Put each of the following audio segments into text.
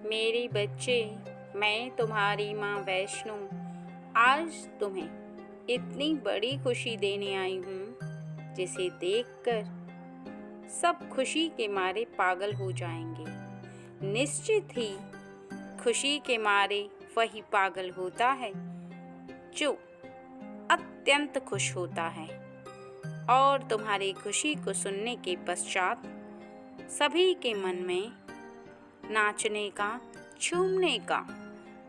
मेरे बच्चे, मैं तुम्हारी माँ वैष्णो आज तुम्हें इतनी बड़ी खुशी देने आई हूँ जिसे देखकर सब खुशी के मारे पागल हो जाएंगे। निश्चित ही खुशी के मारे वही पागल होता है जो अत्यंत खुश होता है। और तुम्हारी खुशी को सुनने के पश्चात सभी के मन में नाचने का, झूमने का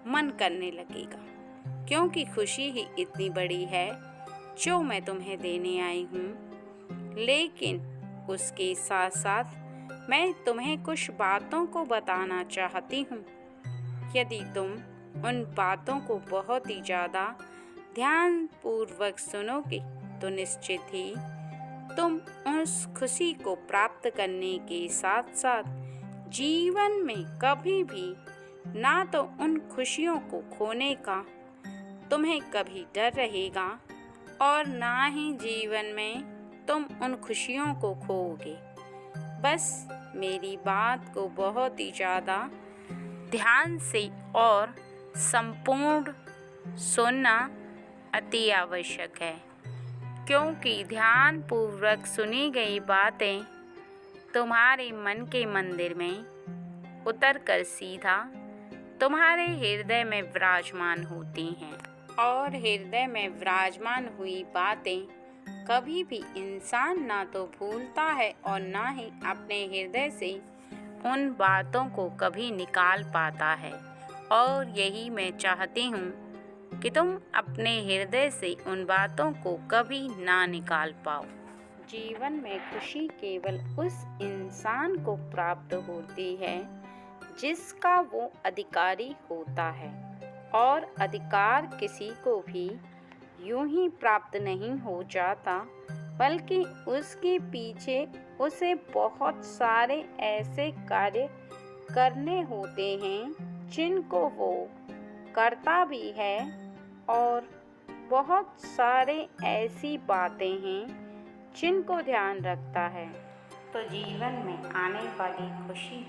मन करने लगेगा, क्योंकि खुशी ही इतनी बड़ी है जो मैं तुम्हें देने आई हूँ। लेकिन उसके साथ साथ मैं तुम्हें कुछ बातों को बताना चाहती हूँ। यदि तुम उन बातों को बहुत ही ज़्यादा ध्यानपूर्वक सुनोगे तो निश्चित ही तुम उस खुशी को प्राप्त करने के साथ साथ जीवन में कभी भी ना तो उन खुशियों को खोने का तुम्हें कभी डर रहेगा और ना ही जीवन में तुम उन खुशियों को खोओगे। बस मेरी बात को बहुत ही ज़्यादा ध्यान से और संपूर्ण सुनना अति आवश्यक है, क्योंकि ध्यानपूर्वक सुनी गई बातें तुम्हारे मन के मंदिर में उतरकर सीधा तुम्हारे हृदय में विराजमान होती हैं। और हृदय में विराजमान हुई बातें कभी भी इंसान ना तो भूलता है और ना ही अपने हृदय से उन बातों को कभी निकाल पाता है। और यही मैं चाहती हूँ कि तुम अपने हृदय से उन बातों को कभी ना निकाल पाओ। जीवन में खुशी केवल उस इंसान को प्राप्त होती है जिसका वो अधिकारी होता है, और अधिकार किसी को भी यूं ही प्राप्त नहीं हो जाता, बल्कि उसके पीछे उसे बहुत सारे ऐसे कार्य करने होते हैं जिनको वो करता भी है, और बहुत सारे ऐसी बातें हैं जिनको ध्यान रखता है। तो जीवन में आने वाली खुशी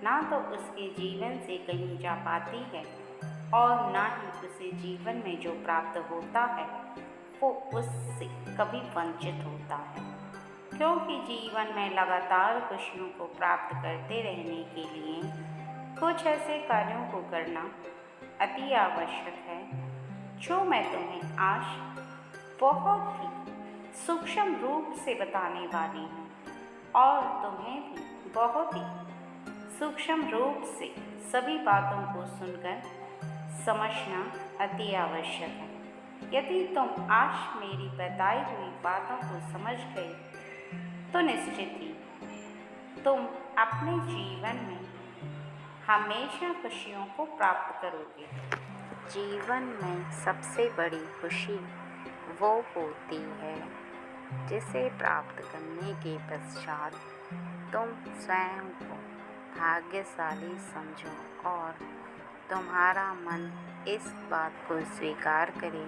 ना तो उसके जीवन से कहीं जा पाती है और ना ही उसे जीवन में जो प्राप्त होता है वो उससे कभी वंचित होता है, क्योंकि जीवन में लगातार खुशियों को प्राप्त करते रहने के लिए कुछ ऐसे कार्यों को करना अति आवश्यक है जो मैं तुम्हें आज बहुत ही सूक्ष्म रूप से बताने वाली हूँ, और तुम्हें भी बहुत ही सूक्ष्म रूप से सभी बातों को सुनकर समझना अति आवश्यक है। यदि तुम आज मेरी बताई हुई बातों को समझ गए तो निश्चित ही तुम अपने जीवन में हमेशा खुशियों को प्राप्त करोगे। जीवन में सबसे बड़ी खुशी वो होती है जिसे प्राप्त करने के पश्चात तुम स्वयं को भाग्यशाली समझो और तुम्हारा मन इस बात को स्वीकार करे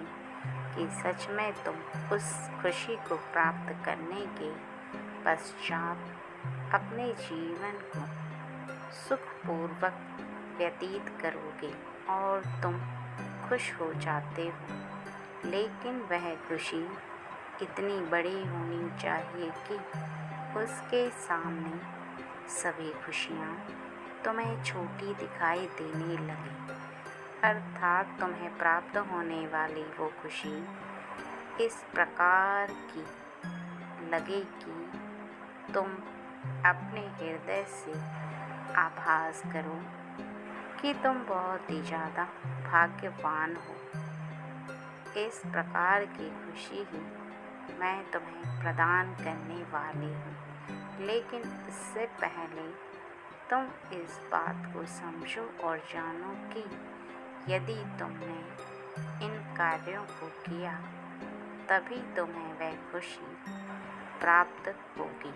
कि सच में तुम उस खुशी को प्राप्त करने के पश्चात अपने जीवन को सुखपूर्वक व्यतीत करोगे और तुम खुश हो जाते हो। लेकिन वह खुशी इतनी बड़ी होनी चाहिए कि उसके सामने सभी खुशियाँ तुम्हें छोटी दिखाई देने लगे, अर्थात तुम्हें प्राप्त होने वाली वो खुशी इस प्रकार की लगे कि तुम अपने हृदय से आभास करो कि तुम बहुत ही ज़्यादा भाग्यवान हो। इस प्रकार की खुशी ही मैं तुम्हें प्रदान करने वाली हूँ। लेकिन इससे पहले तुम इस बात को समझो और जानो कि यदि तुमने इन कार्यों को किया तभी तुम्हें वह खुशी प्राप्त होगी,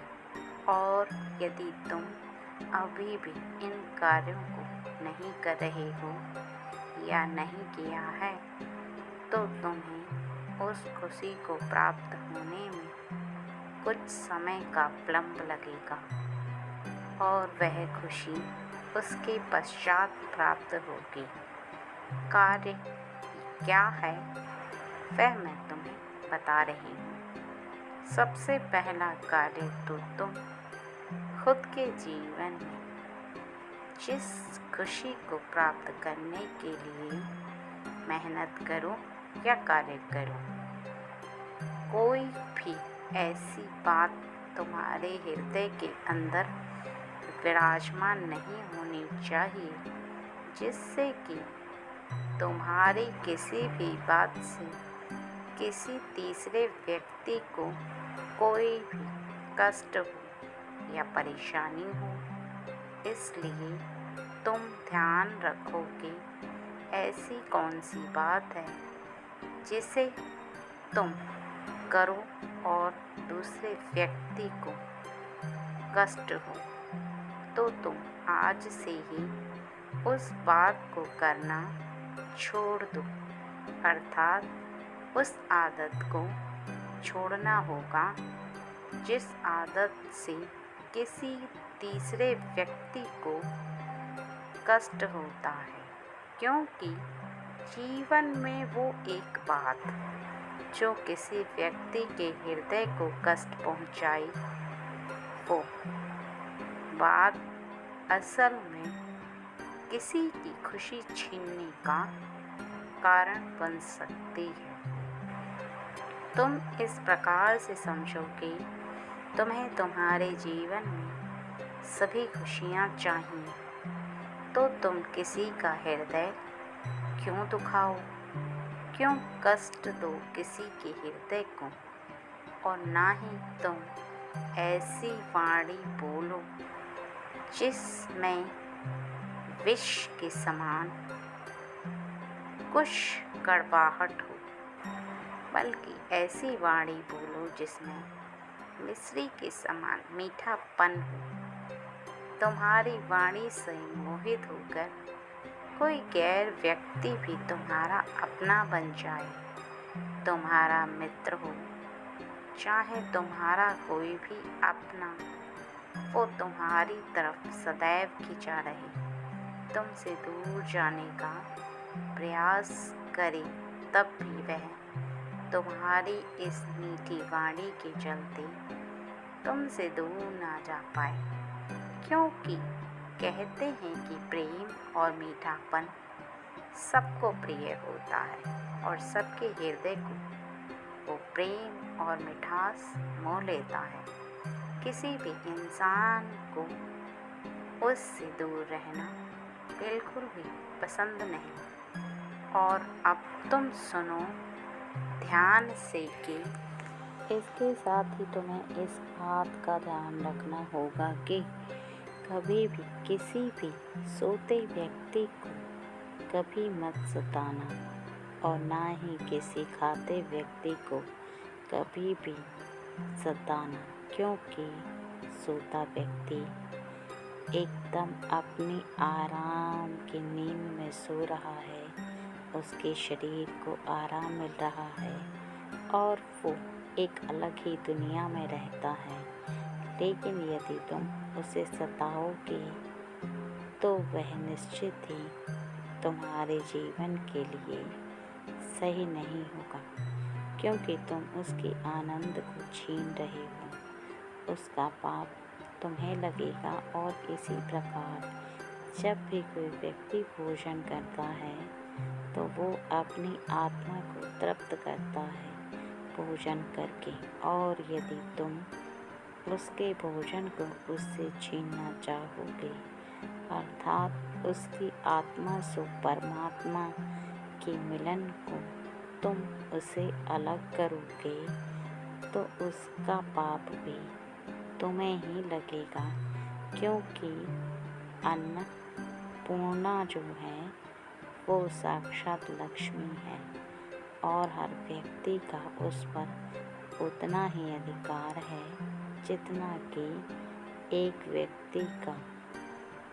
और यदि तुम अभी भी इन कार्यों को नहीं कर रहे हो या नहीं किया है तो तुम्हें उस खुशी को प्राप्त होने में कुछ समय का विलंब लगेगा, और वह खुशी उसके पश्चात प्राप्त होगी। कार्य क्या है वह मैं तुम्हें बता रही हूँ। सबसे पहला कार्य तो तुम खुद के जीवन में जिस खुशी को प्राप्त करने के लिए मेहनत करो या कार्य करो, कोई भी ऐसी बात तुम्हारे हृदय के अंदर विराजमान नहीं होनी चाहिए जिससे कि तुम्हारी किसी भी बात से किसी तीसरे व्यक्ति को कोई भी कष्ट हो या परेशानी हो। इसलिए तुम ध्यान रखो कि ऐसी कौन सी बात है जिसे तुम करो और दूसरे व्यक्ति को कष्ट हो, तो तुम आज से ही उस बात को करना छोड़ दो। अर्थात उस आदत को छोड़ना होगा जिस आदत से किसी तीसरे व्यक्ति को कष्ट होता है, क्योंकि जीवन में वो एक बात जो किसी व्यक्ति के हृदय को कष्ट पहुंचाई, वो बात असल में किसी की खुशी छीनने का कारण बन सकती है। तुम इस प्रकार से समझो कि तुम्हें तुम्हारे जीवन में सभी खुशियाँ चाहिए, तो तुम किसी का हृदय क्यों दुखाओ, क्यों कष्ट दो किसी के हृदय को, और ना ही तुम ऐसी वाणी बोलो जिसमें विष के समान कुछ कड़वाहट हो, बल्कि ऐसी वाणी बोलो जिसमें मिश्री के समान मीठापन हो। तुम्हारी वाणी से मोहित होकर कोई गैर व्यक्ति भी तुम्हारा अपना बन जाए, तुम्हारा मित्र हो, चाहे तुम्हारा कोई भी अपना, वो तुम्हारी तरफ सदैव खिंचा रहे, तुमसे दूर जाने का प्रयास करे, तब भी वह तुम्हारी इस मीठी वाणी के चलते तुमसे दूर ना जा पाए। क्योंकि कहते हैं कि प्रेम और मीठापन सबको प्रिय होता है और सबके हृदय को वो प्रेम और मिठास मोह लेता है। किसी भी इंसान को उससे दूर रहना बिल्कुल भी पसंद नहीं। और अब तुम सुनो ध्यान से कि इसके साथ ही तुम्हें इस बात का ध्यान रखना होगा कि कभी भी किसी भी सोते व्यक्ति को कभी मत सताना, और ना ही किसी खाते व्यक्ति को कभी भी सताना, क्योंकि सोता व्यक्ति एकदम अपनी आराम की नींद में सो रहा है, उसके शरीर को आराम मिल रहा है और वो एक अलग ही दुनिया में रहता है। लेकिन यदि तुम उसे सताओगे तो वह निश्चित ही तुम्हारे जीवन के लिए सही नहीं होगा, क्योंकि तुम उसके आनंद को छीन रहे हो। उसका पाप तुम्हें लगेगा। और इसी प्रकार जब भी कोई व्यक्ति भोजन करता है तो वो अपनी आत्मा को तृप्त करता है भोजन करके, और यदि तुम उसके भोजन को उससे छीनना चाहोगे, अर्थात उसकी आत्मा से परमात्मा के मिलन को तुम उसे अलग करोगे, तो उसका पाप भी तुम्हें ही लगेगा। क्योंकि अन्नपूर्णा जो है वो साक्षात लक्ष्मी है, और हर व्यक्ति का उस पर उतना ही अधिकार है जितना कि एक व्यक्ति का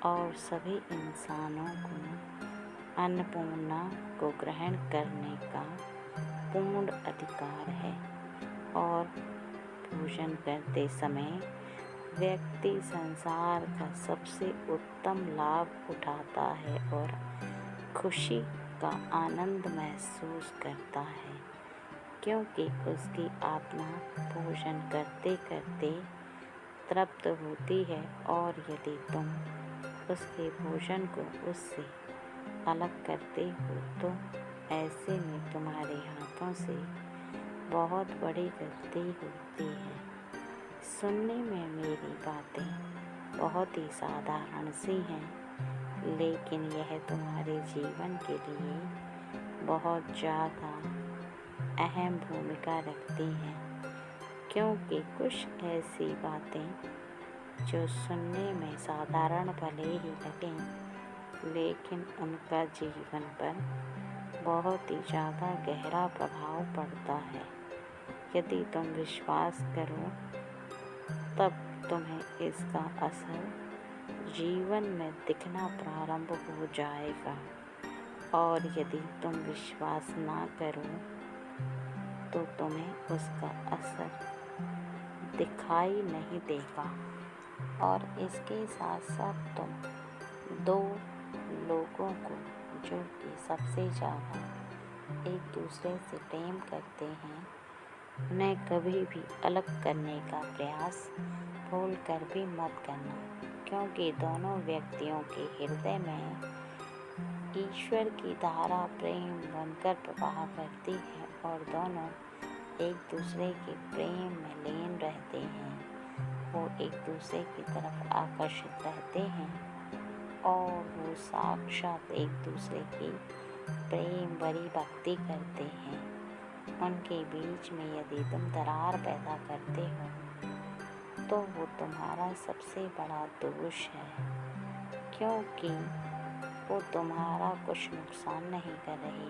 और सभी इंसानों को अन्नपूर्णा को ग्रहण करने का पूर्ण अधिकार है। और भोजन करते समय व्यक्ति संसार का सबसे उत्तम लाभ उठाता है और खुशी का आनंद महसूस करता है, क्योंकि उसकी आत्मा भोजन करते करते तृप्त होती है। और यदि तुम उसके भोजन को उससे अलग करते हो तो ऐसे में तुम्हारे हाथों से बहुत बड़ी गलती होती है। सुनने में मेरी बातें बहुत ही साधारण सी हैं, लेकिन यह तुम्हारे जीवन के लिए बहुत ज़्यादा अहम भूमिका रखती हैं, क्योंकि कुछ ऐसी बातें जो सुनने में साधारण भले ही लगें, लेकिन उनका जीवन पर बहुत ही ज़्यादा गहरा प्रभाव पड़ता है। यदि तुम विश्वास करो तब तुम्हें इसका असर जीवन में दिखना प्रारंभ हो जाएगा, और यदि तुम विश्वास ना करो तो तुम्हें उसका असर दिखाई नहीं देगा। और इसके साथ साथ तुम दो लोगों को जो कि सबसे ज़्यादा एक दूसरे से प्रेम करते हैं, उन्हें कभी भी अलग करने का प्रयास भूल कर भी मत करना, क्योंकि दोनों व्यक्तियों के हृदय में ईश्वर की धारा प्रेम बनकर प्रवाह करती है और दोनों एक दूसरे के प्रेम में लीन रहते हैं। वो एक दूसरे की तरफ आकर्षित रहते हैं और वो साक्षात एक दूसरे की प्रेम भरी भक्ति करते हैं। उनके बीच में यदि तुम दरार पैदा करते हो तो वो तुम्हारा सबसे बड़ा दोष है, क्योंकि वो तुम्हारा कुछ नुकसान नहीं कर रहे,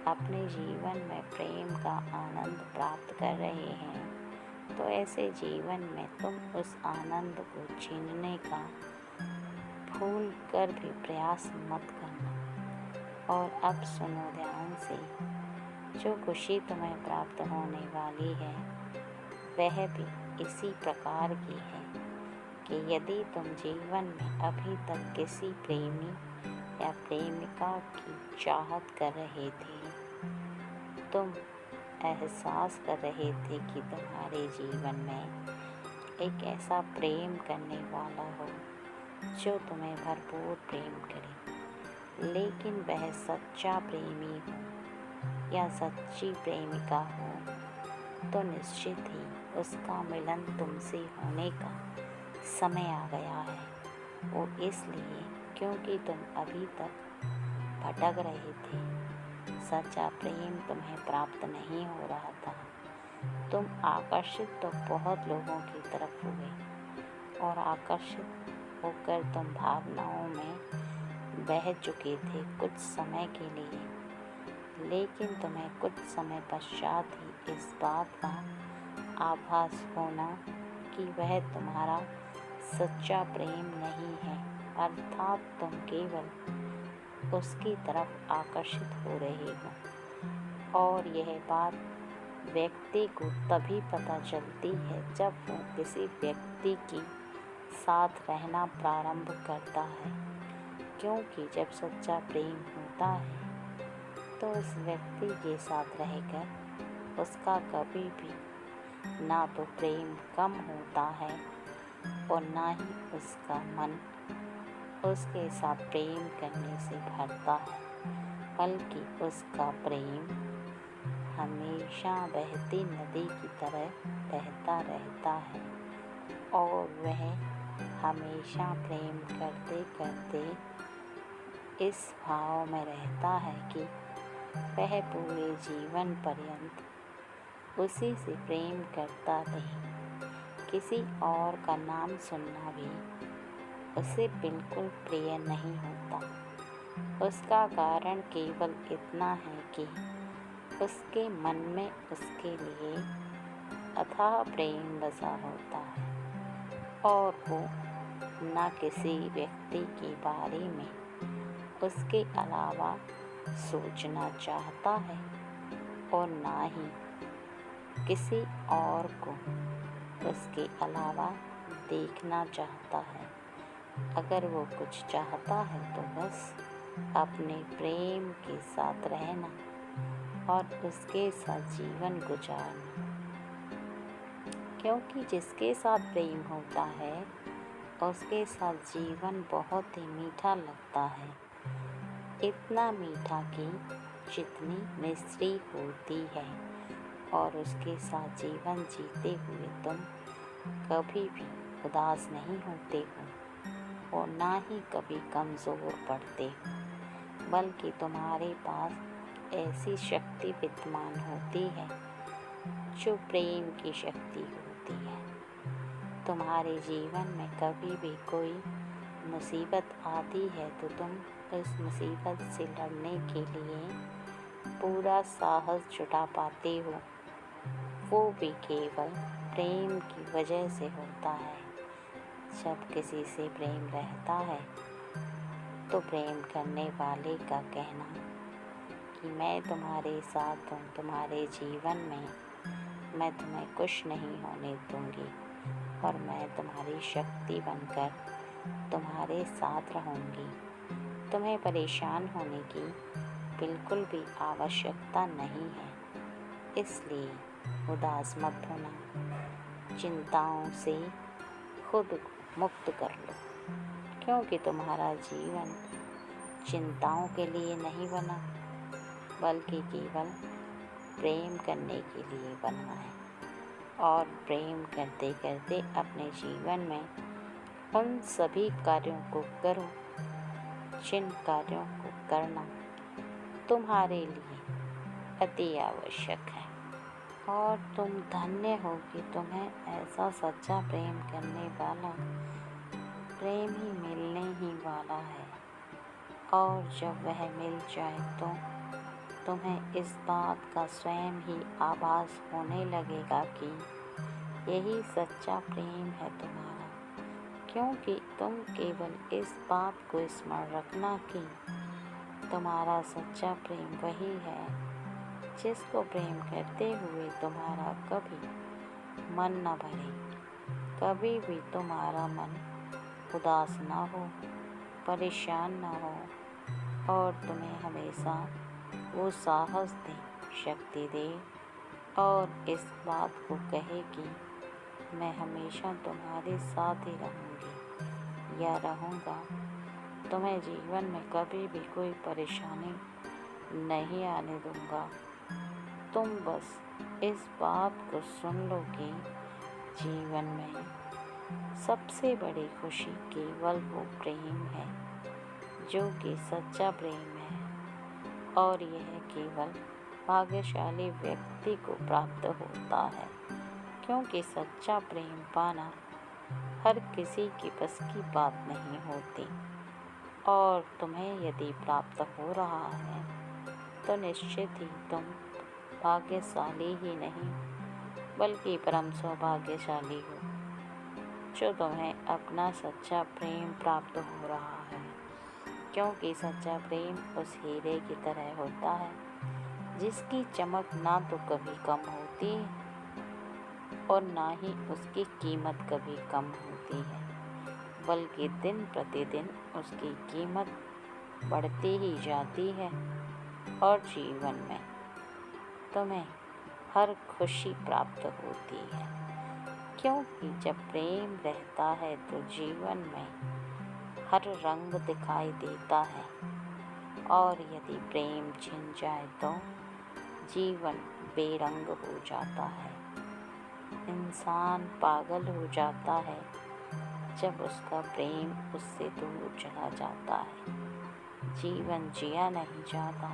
अपने जीवन में प्रेम का आनंद प्राप्त कर रहे हैं। तो ऐसे जीवन में तुम उस आनंद को छीनने का भूल कर भी प्रयास मत करना। और अब सुनो ध्यान से, जो खुशी तुम्हें प्राप्त होने वाली है वह भी इसी प्रकार की है कि यदि तुम जीवन में अभी तक किसी प्रेमी या प्रेमिका की चाहत कर रहे थे, तुम एहसास कर रहे थे कि तुम्हारे जीवन में एक ऐसा प्रेम करने वाला हो जो तुम्हें भरपूर प्रेम करे, लेकिन वह सच्चा प्रेमी हो या सच्ची प्रेमिका हो, तो निश्चित ही उसका मिलन तुमसे होने का समय आ गया है। वो इसलिए क्योंकि तुम अभी तक भटक रहे थे, सच्चा प्रेम तुम्हें प्राप्त नहीं हो रहा था। तुम आकर्षित तो बहुत लोगों की तरफ हुए और आकर्षित होकर तुम भावनाओं में बह चुके थे कुछ समय के लिए, लेकिन तुम्हें कुछ समय पश्चात ही इस बात का आभास होना कि वह तुम्हारा सच्चा प्रेम नहीं है, अर्थात तुम केवल उसकी तरफ आकर्षित हो रहे हो। और यह बात व्यक्ति को तभी पता चलती है जब वो किसी व्यक्ति के साथ रहना प्रारंभ करता है, क्योंकि जब सच्चा प्रेम होता है तो उस व्यक्ति के साथ रहकर उसका कभी भी ना तो प्रेम कम होता है और ना ही उसका मन उसके साथ प्रेम करने से भरता है, बल्कि उसका प्रेम हमेशा बहती नदी की तरह बहता रहता है और वह हमेशा प्रेम करते करते इस भाव में रहता है कि वह पूरे जीवन पर्यंत उसी से प्रेम करता रहे। किसी और का नाम सुनना भी उसे बिल्कुल प्रिय नहीं होता। उसका कारण केवल इतना है कि उसके मन में उसके लिए अथाह प्रेम बसा होता है और वो न किसी व्यक्ति के बारे में उसके अलावा सोचना चाहता है और ना ही किसी और को उसके अलावा देखना चाहता है। अगर वो कुछ चाहता है तो बस अपने प्रेम के साथ रहना और उसके साथ जीवन गुजारना, क्योंकि जिसके साथ प्रेम होता है उसके साथ जीवन बहुत ही मीठा लगता है। इतना मीठा कि जितनी मिश्री होती है, और उसके साथ जीवन जीते हुए तुम कभी भी उदास नहीं होते हो और ना ही कभी कमज़ोर पड़ते हो, बल्कि तुम्हारे पास ऐसी शक्ति विद्यमान होती है जो प्रेम की शक्ति होती है। तुम्हारे जीवन में कभी भी कोई मुसीबत आती है तो तुम उस मुसीबत से लड़ने के लिए पूरा साहस जुटा पाते हो। वो भी केवल प्रेम की वजह से होता है। जब किसी से प्रेम रहता है तो प्रेम करने वाले का कहना कि मैं तुम्हारे साथ हूँ, तुम्हारे जीवन में मैं तुम्हें कुछ नहीं होने दूँगी और मैं तुम्हारी शक्ति बनकर तुम्हारे साथ रहूँगी। तुम्हें परेशान होने की बिल्कुल भी आवश्यकता नहीं है, इसलिए उदास मत होना। चिंताओं से खुद को मुक्त कर लो, क्योंकि तुम्हारा जीवन चिंताओं के लिए नहीं बना, बल्कि केवल प्रेम करने के लिए बना है। और प्रेम करते करते अपने जीवन में उन सभी कार्यों को करो जिन कार्यों को करना तुम्हारे लिए अति आवश्यक है। और तुम धन्य हो कि तुम्हें ऐसा सच्चा प्रेम करने वाला प्रेम ही मिलने ही वाला है। और जब वह मिल जाए तो तुम्हें इस बात का स्वयं ही आभास होने लगेगा कि यही सच्चा प्रेम है तुम्हारा, क्योंकि तुम केवल इस बात को स्मरण रखना कि तुम्हारा सच्चा प्रेम वही है जिसको प्रेम करते हुए तुम्हारा कभी मन न भरे, कभी भी तुम्हारा मन उदास न हो, परेशान न हो, और तुम्हें हमेशा वो साहस दे, शक्ति दे और इस बात को कहे कि मैं हमेशा तुम्हारे साथ ही रहूँगी या रहूँगा। तुम्हें जीवन में कभी भी कोई परेशानी नहीं आने दूँगा। तुम बस इस बात को सुन लो कि जीवन में सबसे बड़ी खुशी केवल वो प्रेम है जो कि सच्चा प्रेम है, और यह केवल भाग्यशाली व्यक्ति को प्राप्त होता है, क्योंकि सच्चा प्रेम पाना हर किसी की बस की बात नहीं होती। और तुम्हें यदि प्राप्त हो रहा है तो निश्चित ही तुम भाग्यशाली ही नहीं बल्कि परम सौभाग्यशाली हो, जो तुम्हें अपना सच्चा प्रेम प्राप्त हो रहा है। क्योंकि सच्चा प्रेम उस हीरे की तरह होता है जिसकी चमक ना तो कभी कम होती और ना ही उसकी कीमत कभी कम होती है, बल्कि दिन प्रतिदिन उसकी कीमत बढ़ती ही जाती है। और जीवन में तुम्हें हर खुशी प्राप्त होती है, क्योंकि जब प्रेम रहता है तो जीवन में हर रंग दिखाई देता है, और यदि प्रेम छिन जाए तो जीवन बेरंग हो जाता है। इंसान पागल हो जाता है जब उसका प्रेम उससे दूर चला जाता है। जीवन जिया नहीं जाता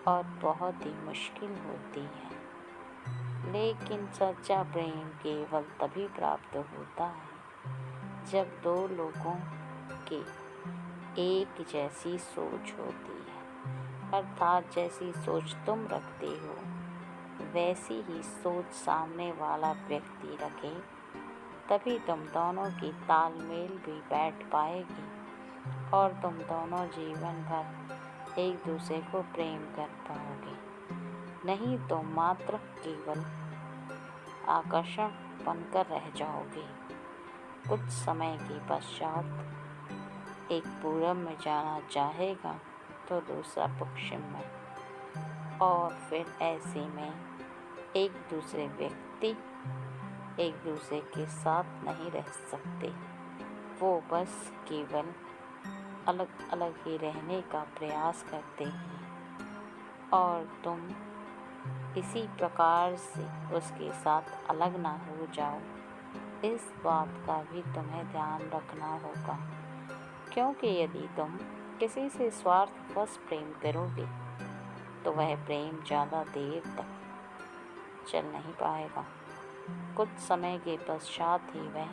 और बहुत ही मुश्किल होती है। लेकिन सच्चा प्रेम केवल तभी प्राप्त होता है जब दो लोगों की एक जैसी सोच होती है, अर्थात जैसी सोच तुम रखते हो वैसी ही सोच सामने वाला व्यक्ति रखे, तभी तुम दोनों की तालमेल भी बैठ पाएगी और तुम दोनों जीवन भर एक दूसरे को प्रेम कर पाओगे। नहीं तो मात्र केवल आकर्षण बनकर रह जाओगे। कुछ समय के पश्चात एक पूरब में जाना चाहेगा तो दूसरा पश्चिम में, और फिर ऐसे में एक दूसरे व्यक्ति एक दूसरे के साथ नहीं रह सकते। वो बस केवल अलग अलग ही रहने का प्रयास करते हैं और तुम इसी प्रकार से उसके साथ अलग ना हो जाओ। इस बात का भी तुम्हें ध्यान रखना होगा, क्योंकि यदि तुम किसी से स्वार्थवश प्रेम करोगे तो वह प्रेम ज़्यादा देर तक चल नहीं पाएगा। कुछ समय के पश्चात ही वह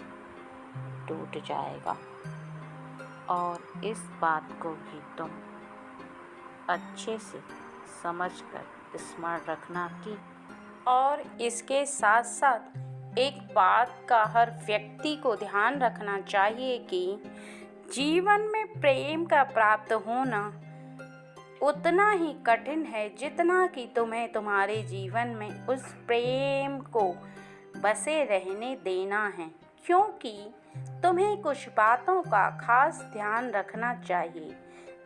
टूट जाएगा। और इस बात को भी तुम अच्छे से समझकर स्मरण रखना कि और इसके साथ साथ एक बात का हर व्यक्ति को ध्यान रखना चाहिए कि जीवन में प्रेम का प्राप्त होना उतना ही कठिन है जितना कि तुम्हें तुम्हारे जीवन में उस प्रेम को बसे रहने देना है, क्योंकि तुम्हें कुछ बातों का खास ध्यान रखना चाहिए।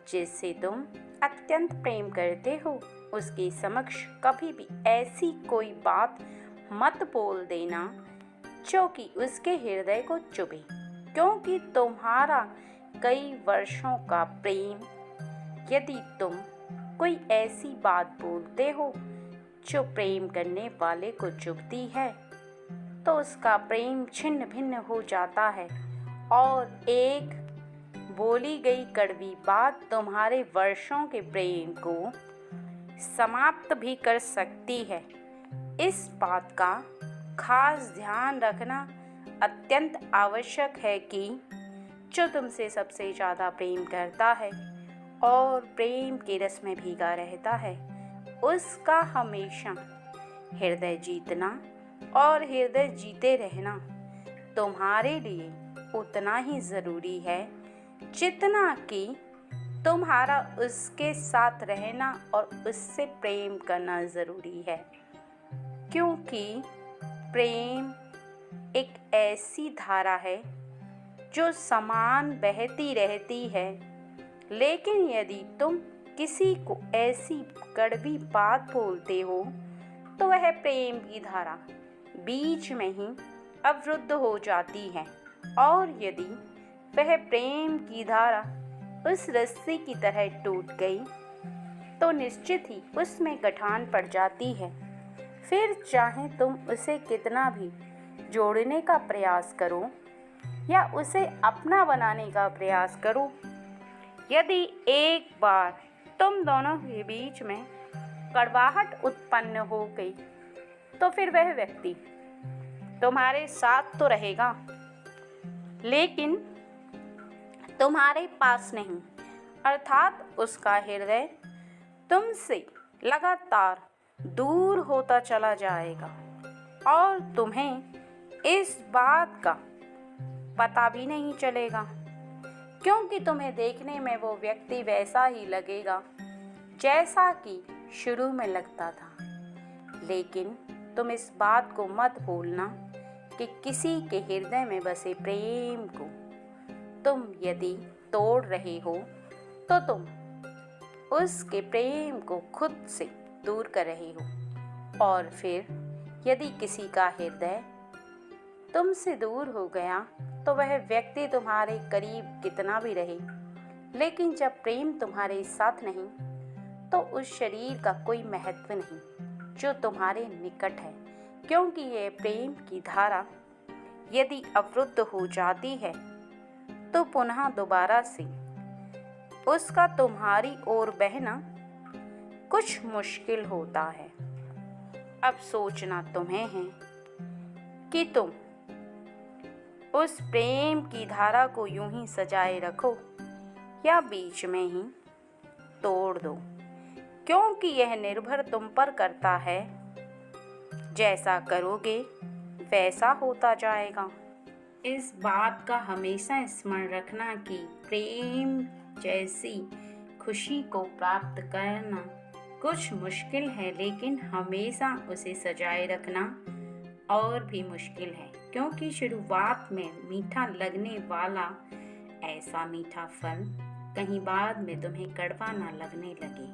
जिससे तुम अत्यंत प्रेम करते हो उसके समक्ष कभी भी ऐसी कोई बात मत बोल देना जो कि उसके हृदय को चुभे, क्योंकि तुम्हारा कई वर्षों का प्रेम यदि तुम कोई ऐसी बात बोलते हो जो प्रेम करने वाले को चुभती है तो उसका प्रेम छिन्न भिन्न हो जाता है और एक बोली गई कड़वी बात तुम्हारे वर्षों के प्रेम को समाप्त भी कर सकती है। इस बात का खास ध्यान रखना अत्यंत आवश्यक है कि जो तुमसे सबसे ज़्यादा प्रेम करता है और प्रेम के रस में भीगा रहता है उसका हमेशा हृदय जीतना और हृदय जीते रहना तुम्हारे लिए उतना ही ज़रूरी है जितना कि तुम्हारा उसके साथ रहना और उससे प्रेम करना ज़रूरी है, क्योंकि प्रेम एक ऐसी धारा है जो समान बहती रहती है। लेकिन यदि तुम किसी को ऐसी कड़वी बात बोलते हो तो वह प्रेम की धारा बीच में ही अवरुद्ध हो जाती है, और यदि वह प्रेम की धारा उस रस्सी की तरह टूट गई तो निश्चित ही उसमें गठान पड़ जाती है। फिर चाहे तुम उसे कितना भी जोड़ने का प्रयास करो या उसे अपना बनाने का प्रयास करो, यदि एक बार तुम दोनों के बीच में कड़वाहट उत्पन्न हो गई तो फिर वह व्यक्ति तुम्हारे साथ तो रहेगा लेकिन तुम्हारे पास नहीं, अर्थात उसका हृदय तुमसे लगातार दूर होता चला जाएगा और तुम्हें इस बात का पता भी नहीं चलेगा, क्योंकि तुम्हें देखने में वो व्यक्ति वैसा ही लगेगा जैसा कि शुरू में लगता था। लेकिन तुम इस बात को मत भूलना कि किसी के हृदय में बसे प्रेम को तुम यदि तोड़ रहे हो तो तुम उसके प्रेम को खुद से दूर कर रहे हो। और फिर यदि किसी का हृदय तुमसे दूर हो गया तो वह व्यक्ति तुम्हारे करीब कितना भी रहे, लेकिन जब प्रेम तुम्हारे साथ नहीं तो उस शरीर का कोई महत्व नहीं जो तुम्हारे निकट है, क्योंकि यह प्रेम की धारा यदि अवरुद्ध हो जाती है तो पुनः दोबारा से उसका तुम्हारी ओर बहना कुछ मुश्किल होता है। अब सोचना तुम्हें है कि तुम उस प्रेम की धारा को यूं ही सजाए रखो या बीच में ही तोड़ दो, क्योंकि यह निर्भर तुम पर करता है। जैसा करोगे वैसा होता जाएगा। इस बात का हमेशा स्मरण रखना कि प्रेम जैसी खुशी को प्राप्त करना कुछ मुश्किल है, लेकिन हमेशा उसे सजाए रखना और भी मुश्किल है। क्योंकि शुरुआत में मीठा लगने वाला ऐसा मीठा फल कहीं बाद में तुम्हें कड़वा ना लगने लगे।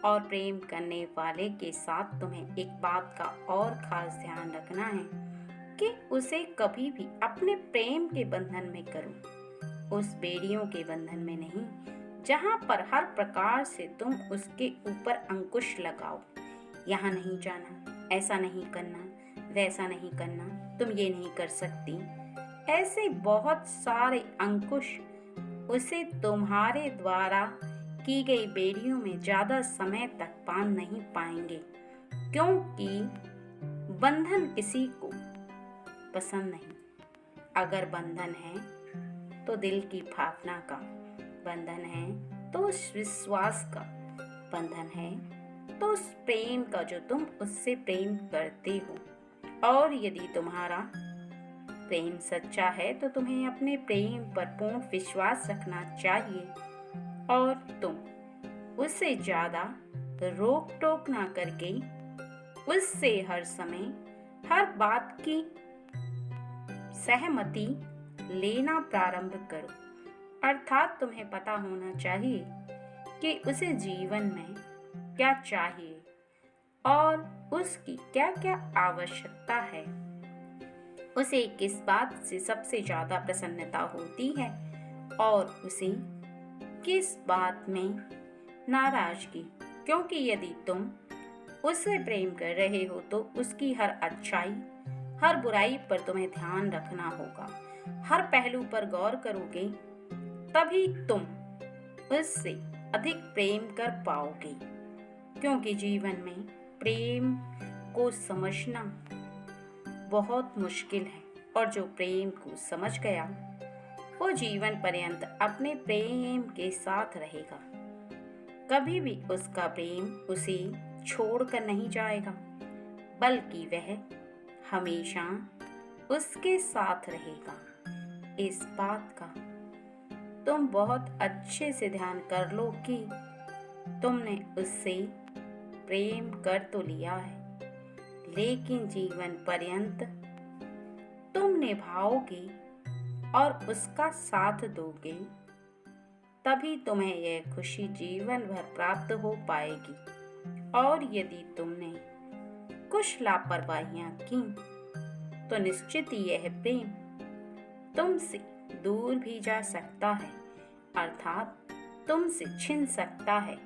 और प्रेम करने वाले के साथ तुम्हें एक बात का और खास ध्यान रखना है कि उसे कभी भी अपने प्रेम के बंधन में करो, उस बेड़ियों के बंधन में नहीं जहां पर हर प्रकार से तुम उसके ऊपर अंकुश लगाओ। यहाँ नहीं जाना, ऐसा नहीं करना, वैसा नहीं करना, तुम ये नहीं कर सकती, ऐसे बहुत सारे अंकुश उसे तुम्हारे द्वारा की गई बेड़ियों में ज्यादा समय तक बांध नहीं पाएंगे, क्योंकि बंधन किसी को पसंद नहीं। अगर बंधन है तो दिल की भावना का बंधन है, तो उस विश्वास का बंधन है, तो उस प्रेम का जो तुम उससे प्रेम करते हो। और यदि तुम्हारा प्रेम सच्चा है तो तुम्हें अपने प्रेम पर पूर्ण विश्वास रखना चाहिए और तुम उससे ज्यादा रोक टोक ना करके उससे हर समय हर बात की सहमति लेना प्रारंभ करो। अर्थात तुम्हें पता होना चाहिए कि उसे जीवन में क्या चाहिए और उसकी क्या क्या आवश्यकता है, उसे किस बात से सबसे ज्यादा प्रसन्नता होती है और उसे किस बात में नाराजगी। क्योंकि यदि तुम उससे प्रेम कर रहे हो तो उसकी हर अच्छाई हर बुराई पर तुम्हें ध्यान रखना होगा, हर पहलू पर गौर करोगे, तभी तुम उससे अधिक प्रेम कर पाओगे। क्योंकि जीवन में प्रेम को समझना बहुत मुश्किल है और जो प्रेम को समझ गया वो जीवन पर्यंत अपने प्रेम के साथ रहेगा। कभी भी उसका प्रेम उसे छोड़कर नहीं जाएगा, बल्कि वह हमेशा उसके साथ रहेगा। इस बात का तुम बहुत अच्छे से ध्यान कर लो कि तुमने उससे प्रेम कर तो लिया है, लेकिन जीवन पर्यंत तुम निभाओगे और उसका साथ दोगे, तभी तुम्हें यह खुशी जीवन भर प्राप्त हो पाएगी। और यदि तुमने कुछ लापरवाहियां की तो निश्चित यह प्रेम तुमसे दूर भी जा सकता है, अर्थात तुमसे छिन सकता है।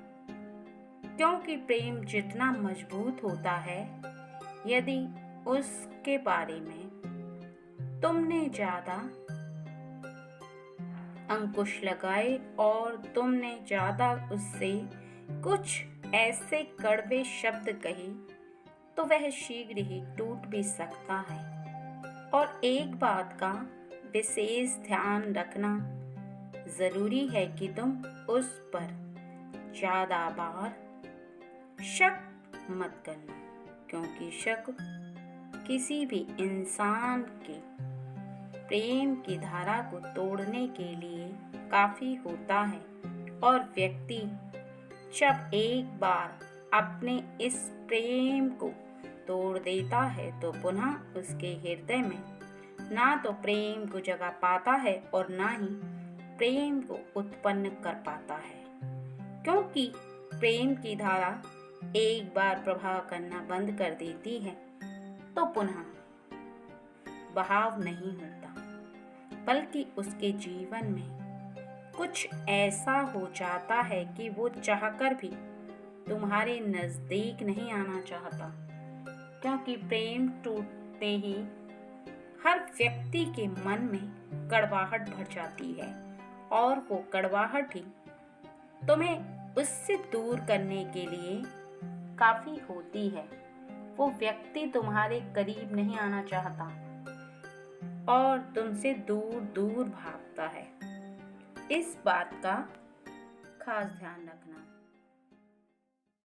क्योंकि प्रेम जितना मजबूत होता है, यदि उसके बारे में तुमने ज्यादा अंकुश लगाए और तुमने ज्यादा उससे कुछ ऐसे कड़वे शब्द कहे तो वह शीघ्र ही टूट भी सकता है। और एक बात का विशेष ध्यान रखना जरूरी है कि तुम उस पर ज्यादा बार शक मत करना, क्योंकि शक किसी भी इंसान के प्रेम की धारा को तोड़ने के लिए काफी होता है। और व्यक्ति जब एक बार अपने इस प्रेम को तोड़ देता है तो पुनः उसके हृदय में ना तो प्रेम को जगा पाता है और ना ही प्रेम को उत्पन्न कर पाता है। क्योंकि प्रेम की धारा एक बार प्रवाह करना बंद कर देती है तो पुनः बहाव नहीं होता, बल्कि उसके जीवन में कुछ ऐसा हो जाता है कि वो चाहकर भी तुम्हारे नजदीक नहीं आना चाहता। क्योंकि प्रेम टूटते ही हर व्यक्ति के मन में कड़वाहट भर जाती है और वो कड़वाहट ही तुम्हें उससे दूर करने के लिए काफी होती है। वो व्यक्ति तुम्हारे करीब नहीं आना चाहता और तुमसे दूर दूर भागता है। इस बात का खास ध्यान रखना।